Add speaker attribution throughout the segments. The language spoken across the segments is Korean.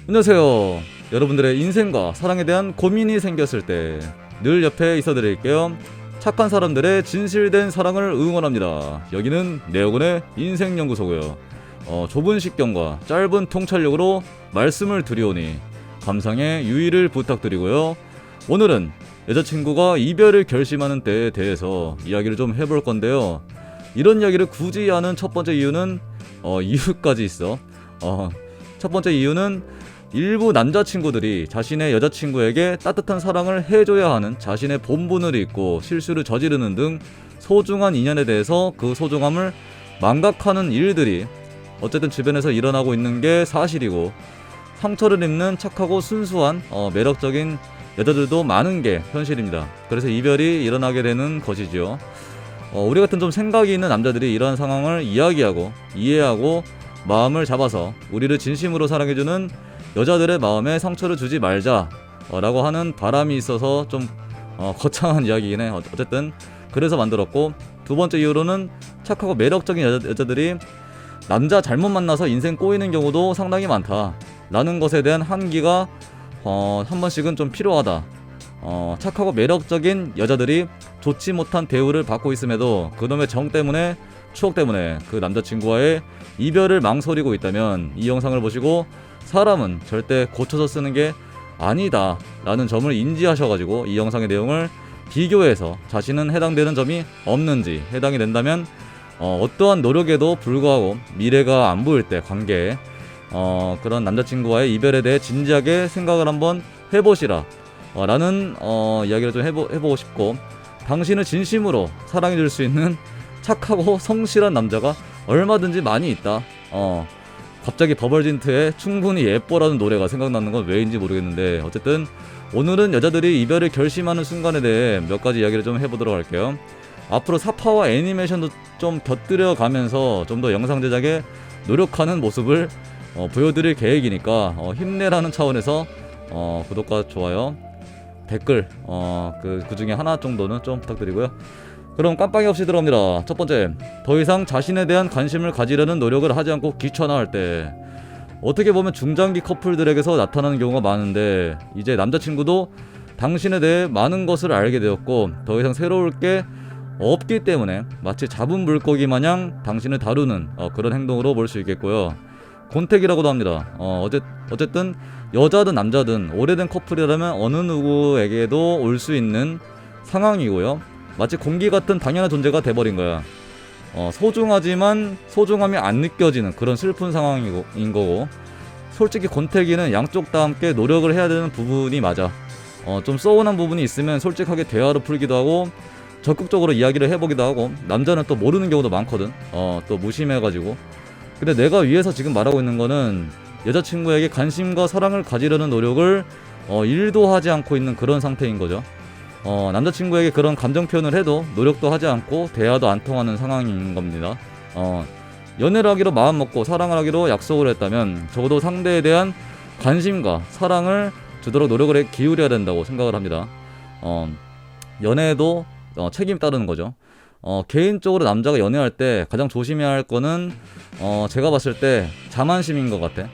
Speaker 1: 안녕하세요. 여러분들의 인생과 사랑에 대한 고민이 생겼을 때 늘 옆에 있어 드릴게요. 착한 사람들의 진실된 사랑을 응원합니다. 여기는 네오건의 인생연구소고요. 좁은 식견과 짧은 통찰력으로 말씀을 드리오니 감상의 유의를 부탁드리고요. 오늘은 여자친구가 이별을 결심하는 때에 대해서 이야기를 좀 해볼 건데요. 이런 이야기를 굳이 하는 첫 번째 이유는 이유까지 있어. 첫 번째 이유는 일부 남자친구들이 자신의 여자친구에게 따뜻한 사랑을 해줘야 하는 자신의 본분을 잊고 실수를 저지르는 등 소중한 인연에 대해서 그 소중함을 망각하는 일들이 어쨌든 주변에서 일어나고 있는 게 사실이고, 상처를 입는 착하고 순수한 매력적인 여자들도 많은 게 현실입니다. 그래서 이별이 일어나게 되는 것이죠. 우리 같은 좀 생각이 있는 남자들이 이러한 상황을 이야기하고 이해하고 마음을 잡아서 우리를 진심으로 사랑해주는 여자들의 마음에 상처를 주지 말자 라고 하는 바람이 있어서 좀 거창한 이야기이긴 해. 어쨌든 그래서 만들었고, 두 번째 이유로는 착하고 매력적인 여자들이 남자 잘못 만나서 인생 꼬이는 경우도 상당히 많다 라는 것에 대한 한기가 한 번씩은 좀 필요하다. 착하고 매력적인 여자들이 좋지 못한 대우를 받고 있음에도 그놈의 정 때문에, 추억 때문에 그 남자친구와의 이별을 망설이고 있다면 이 영상을 보시고 사람은 절대 고쳐서 쓰는 게 아니다 라는 점을 인지하셔가지고 이 영상의 내용을 비교해서 자신은 해당되는 점이 없는지, 해당이 된다면 어떠한 노력에도 불구하고 미래가 안 보일 때 관계에 그런 남자친구와의 이별에 대해 진지하게 생각을 한번 해보시라 라는 이야기를 좀 해보고 싶고, 당신을 진심으로 사랑해줄 수 있는 착하고 성실한 남자가 얼마든지 많이 있다. 갑자기 버벌진트의 충분히 예뻐라는 노래가 생각나는 건 왜인지 모르겠는데, 어쨌든 오늘은 여자들이 이별을 결심하는 순간에 대해 몇 가지 이야기를 좀 해보도록 할게요. 앞으로 사파와 애니메이션도 좀 곁들여 가면서 좀 더 영상 제작에 노력하는 모습을 보여드릴 계획이니까 힘내라는 차원에서 구독과 좋아요, 댓글 그 중에 하나 정도는 좀 부탁드리고요. 그럼 깜빡이 없이 들어갑니다. 첫 번째, 더 이상 자신에 대한 관심을 가지려는 노력을 하지 않고 귀찮아할 때. 어떻게 보면 중장기 커플들에게서 나타나는 경우가 많은데, 이제 남자친구도 당신에 대해 많은 것을 알게 되었고 더 이상 새로울 게 없기 때문에 마치 잡은 물고기 마냥 당신을 다루는 그런 행동으로 볼 수 있겠고요. 곤택이라고도 합니다. 어쨌든 여자든 남자든 오래된 커플이라면 어느 누구에게도 올 수 있는 상황이고요. 마치 공기 같은 당연한 존재가 돼버린 거야. 소중하지만 소중함이 안 느껴지는 그런 슬픈 상황인 거고, 솔직히 권태기는 양쪽 다 함께 노력을 해야 되는 부분이 맞아. 좀 서운한 부분이 있으면 솔직하게 대화로 풀기도 하고 적극적으로 이야기를 해보기도 하고, 남자는 또 모르는 경우도 많거든. 또 무심해가지고. 근데 내가 위에서 지금 말하고 있는 거는 여자친구에게 관심과 사랑을 가지려는 노력을 1도 하지 않고 있는 그런 상태인 거죠. 남자친구에게 그런 감정 표현을 해도 노력도 하지 않고 대화도 안 통하는 상황인 겁니다. 연애를 하기로 마음먹고 사랑을 하기로 약속을 했다면 적어도 상대에 대한 관심과 사랑을 주도록 노력을 기울여야 된다고 생각을 합니다. 연애에도 책임 따르는 거죠. 개인적으로 남자가 연애할 때 가장 조심해야 할 거는 제가 봤을 때 자만심인 것 같아.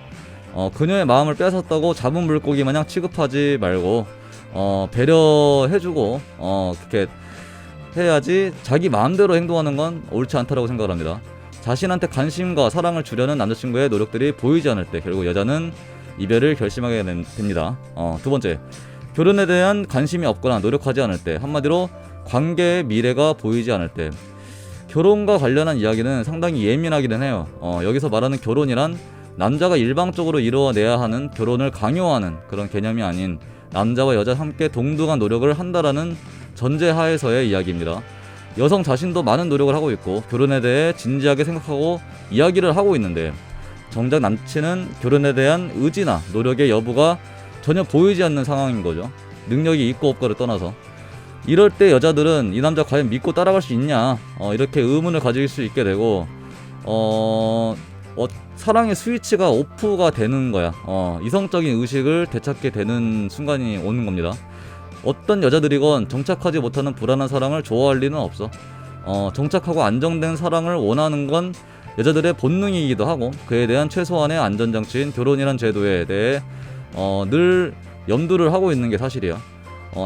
Speaker 1: 그녀의 마음을 뺏었다고 잡은 물고기 마냥 취급하지 말고 배려해주고 그렇게 해야지. 자기 마음대로 행동하는 건 옳지 않다라고 생각을 합니다. 자신한테 관심과 사랑을 주려는 남자친구의 노력들이 보이지 않을 때 결국 여자는 이별을 결심하게 됩니다. 두 번째, 결혼에 대한 관심이 없거나 노력하지 않을 때, 한마디로 관계의 미래가 보이지 않을 때. 결혼과 관련한 이야기는 상당히 예민하기는 해요. 여기서 말하는 결혼이란 남자가 일방적으로 이루어내야 하는 결혼을 강요하는 그런 개념이 아닌 남자와 여자 함께 동등한 노력을 한다라는 전제하에서의 이야기입니다. 여성 자신도 많은 노력을 하고 있고 결혼에 대해 진지하게 생각하고 이야기를 하고 있는데, 정작 남친은 결혼에 대한 의지나 노력의 여부가 전혀 보이지 않는 상황인 거죠. 능력이 있고 없고를 떠나서. 이럴 때 여자들은 이 남자 과연 믿고 따라갈 수 있냐 이렇게 의문을 가질 수 있게 되고, 사랑의 스위치가 오프가 되는 거야. 이성적인 의식을 되찾게 되는 순간이 오는 겁니다. 어떤 여자들이건 정착하지 못하는 불안한 사랑을 좋아할 리는 없어. 정착하고 안정된 사랑을 원하는 건 여자들의 본능이기도 하고 그에 대한 최소한의 안전장치인 결혼이란 제도에 대해 늘 염두를 하고 있는 게 사실이야.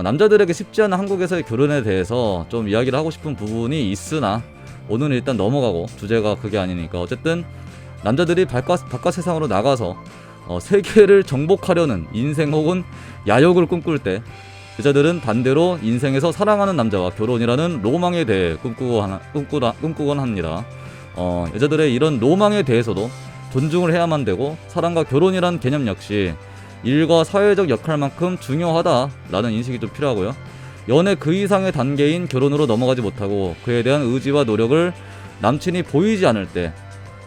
Speaker 1: 남자들에게 쉽지 않은 한국에서의 결혼에 대해서 좀 이야기를 하고 싶은 부분이 있으나 오늘은 일단 넘어가고 주제가 그게 아니니까 어쨌든 남자들이 바깥 세상으로 나가서 세계를 정복하려는 인생 혹은 야욕을 꿈꿀 때 여자들은 반대로 인생에서 사랑하는 남자와 결혼이라는 로망에 대해 꿈꾸곤 합니다. 여자들의 이런 로망에 대해서도 존중을 해야만 되고 사랑과 결혼이란 개념 역시 일과 사회적 역할만큼 중요하다라는 인식이 좀 필요하고요. 연애 그 이상의 단계인 결혼으로 넘어가지 못하고 그에 대한 의지와 노력을 남친이 보이지 않을 때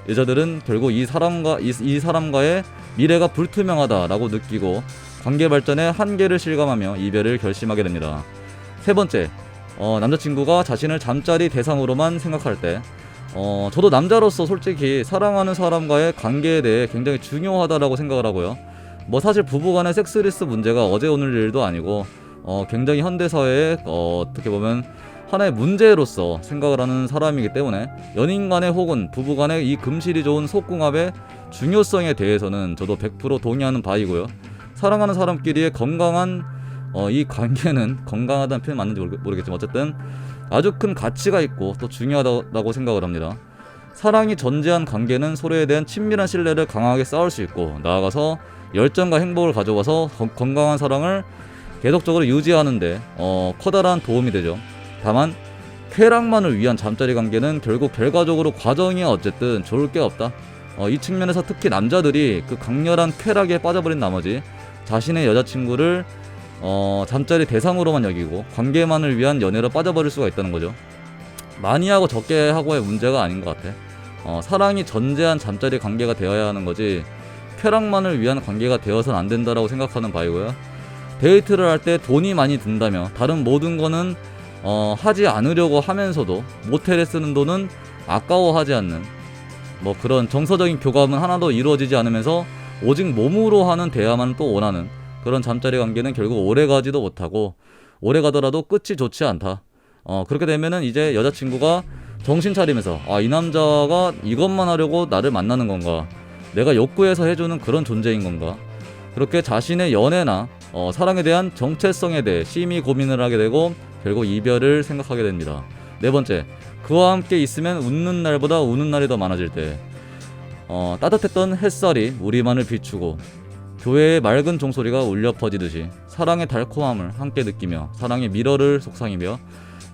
Speaker 1: 여자들은 결국 이 사람과의 미래가 불투명하다라고 느끼고 관계 발전의 한계를 실감하며 이별을 결심하게 됩니다. 세 번째, 남자친구가 자신을 잠자리 대상으로만 생각할 때 저도 남자로서 솔직히 사랑하는 사람과의 관계에 대해 굉장히 중요하다라고 생각을 하고요. 뭐 사실 부부간의 섹스리스 문제가 어제 오늘 일도 아니고 굉장히 현대사회의 어떻게 보면 하나의 문제로서 생각을 하는 사람이기 때문에 연인 간의 혹은 부부 간의 이 금실이 좋은 속궁합의 중요성에 대해서는 저도 100% 동의하는 바이고요. 사랑하는 사람끼리의 건강한 이 관계는 건강하다는 표현 맞는지 모르겠지만 어쨌든 아주 큰 가치가 있고 또 중요하다고 생각을 합니다. 사랑이 전제한 관계는 서로에 대한 친밀한 신뢰를 강하게 쌓을 수 있고 나아가서 열정과 행복을 가져와서 건강한 사랑을 계속적으로 유지하는데 커다란 도움이 되죠. 다만 쾌락만을 위한 잠자리 관계는 결국 결과적으로 과정이 어쨌든 좋을 게 없다. 이 측면에서 특히 남자들이 그 강렬한 쾌락에 빠져버린 나머지 자신의 여자친구를 잠자리 대상으로만 여기고 관계만을 위한 연애로 빠져버릴 수가 있다는 거죠. 많이 하고 적게 하고의 문제가 아닌 것 같아. 사랑이 전제한 잠자리 관계가 되어야 하는 거지 쾌락만을 위한 관계가 되어서는 안 된다라고 생각하는 바이고요. 데이트를 할 때 돈이 많이 든다며 다른 모든 거는 하지 않으려고 하면서도 모텔에 쓰는 돈은 아까워하지 않는 뭐 그런 정서적인 교감은 하나도 이루어지지 않으면서 오직 몸으로 하는 대화만 또 원하는 그런 잠자리 관계는 결국 오래가지도 못하고 오래가더라도 끝이 좋지 않다. 그렇게 되면은 이제 여자친구가 정신 차리면서 이 남자가 이것만 하려고 나를 만나는 건가, 내가 욕구해서 해주는 그런 존재인 건가, 그렇게 자신의 연애나 사랑에 대한 정체성에 대해 심히 고민을 하게 되고 결국 이별을 생각하게 됩니다. 네 번째, 그와 함께 있으면 웃는 날보다 우는 날이 더 많아질 때 따뜻했던 햇살이 우리만을 비추고 교회의 맑은 종소리가 울려 퍼지듯이 사랑의 달콤함을 함께 느끼며 사랑의 미러를 속상이며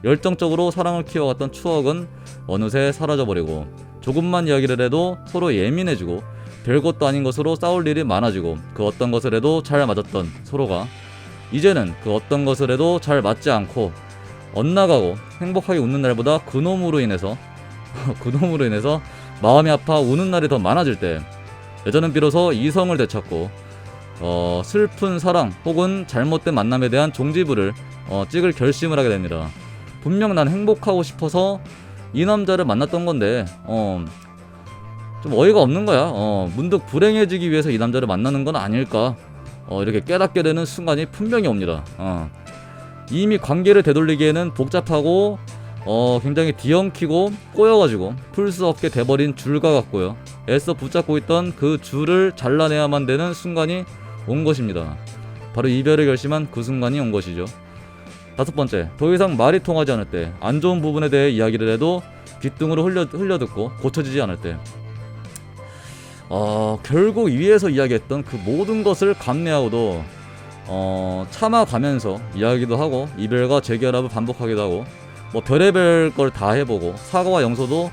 Speaker 1: 열정적으로 사랑을 키워갔던 추억은 어느새 사라져버리고 조금만 이야기를 해도 서로 예민해지고 별것도 아닌 것으로 싸울 일이 많아지고 그 어떤 것을 해도 잘 맞았던 서로가 이제는 그 어떤 것을 해도 잘 맞지 않고 엇나가고 행복하게 웃는 날보다 그놈으로 인해서 마음이 아파 우는 날이 더 많아질 때 여자는 비로소 이성을 되찾고 슬픈 사랑 혹은 잘못된 만남에 대한 종지부를 찍을 결심을 하게 됩니다. 분명 난 행복하고 싶어서 이 남자를 만났던 건데 좀 어이가 없는 거야. 문득 불행해지기 위해서 이 남자를 만나는 건 아닐까, 이렇게 깨닫게 되는 순간이 분명히 옵니다. 이미 관계를 되돌리기에는 복잡하고 굉장히 뒤엉키고 꼬여가지고 풀 수 없게 돼버린 줄과 같고요. 애써 붙잡고 있던 그 줄을 잘라내야만 되는 순간이 온 것입니다. 바로 이별을 결심한 그 순간이 온 것이죠. 다섯 번째, 더 이상 말이 통하지 않을 때, 안 좋은 부분에 대해 이야기를 해도 귓등으로 흘려듣고 고쳐지지 않을 때 결국 위에서 이야기했던 그 모든 것을 감내하고도 참아가면서 이야기도 하고 이별과 재결합을 반복하기도 하고 뭐 별의별 걸 다 해보고 사과와 용서도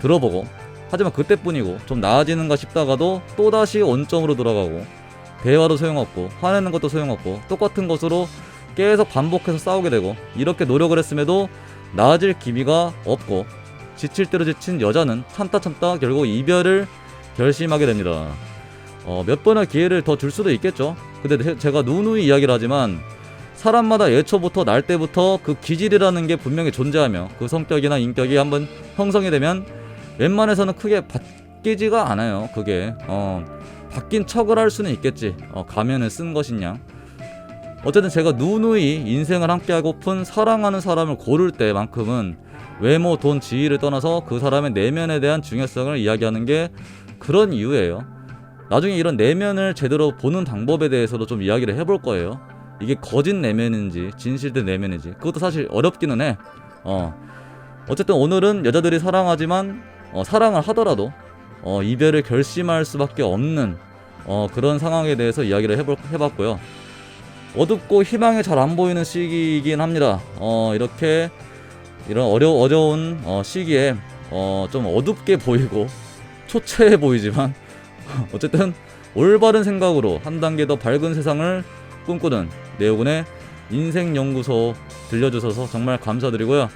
Speaker 1: 들어보고 하지만 그때뿐이고 좀 나아지는가 싶다가도 또다시 원점으로 돌아가고 대화도 소용없고 화내는 것도 소용없고 똑같은 것으로 계속 반복해서 싸우게 되고 이렇게 노력을 했음에도 나아질 기미가 없고 지칠 대로 지친 여자는 참다 결국 이별을 결심하게 됩니다. 몇 번의 기회를 더 줄 수도 있겠죠. 근데 제가 누누이 이야기를 하지만 사람마다 예초부터 날 때부터 그 기질이라는 게 분명히 존재하며 그 성격이나 인격이 한번 형성이 되면 웬만해서는 크게 바뀌지가 않아요. 그게 바뀐 척을 할 수는 있겠지. 가면을 쓴 것이냐. 어쨌든 제가 누누이 인생을 함께하고픈 사랑하는 사람을 고를 때만큼은 외모, 돈, 지위를 떠나서 그 사람의 내면에 대한 중요성을 이야기하는 게 그런 이유예요. 나중에 이런 내면을 제대로 보는 방법에 대해서도 좀 이야기를 해볼 거예요. 이게 거짓 내면인지 진실된 내면인지 그것도 사실 어렵기는 해. 어쨌든 오늘은 여자들이 사랑하지만 사랑을 하더라도 이별을 결심할 수밖에 없는 그런 상황에 대해서 이야기를 해봤고요. 어둡고 희망이 잘 안 보이는 시기이긴 합니다. 이렇게 이런 어려운 시기에 좀 어둡게 보이고 초췌해 보이지만 어쨌든 올바른 생각으로 한 단계 더 밝은 세상을 꿈꾸는 내오군의 인생연구소 들려주셔서 정말 감사드리고요.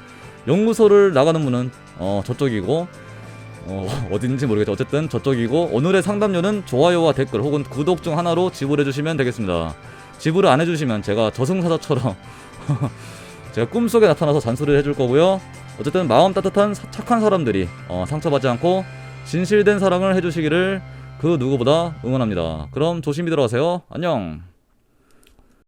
Speaker 1: 연구소를 나가는 문은 저쪽이고 어딘지 모르겠죠. 어쨌든 저쪽이고 오늘의 상담료는 좋아요와 댓글 혹은 구독 중 하나로 지불해주시면 되겠습니다. 지불을 안 해주시면 제가 저승사자처럼 제가 꿈속에 나타나서 잔소리를 해줄 거고요. 어쨌든 마음 따뜻한 착한 사람들이 상처받지 않고 진실된 사랑을 해주시기를 그 누구보다 응원합니다. 그럼 조심히 들어가세요. 안녕.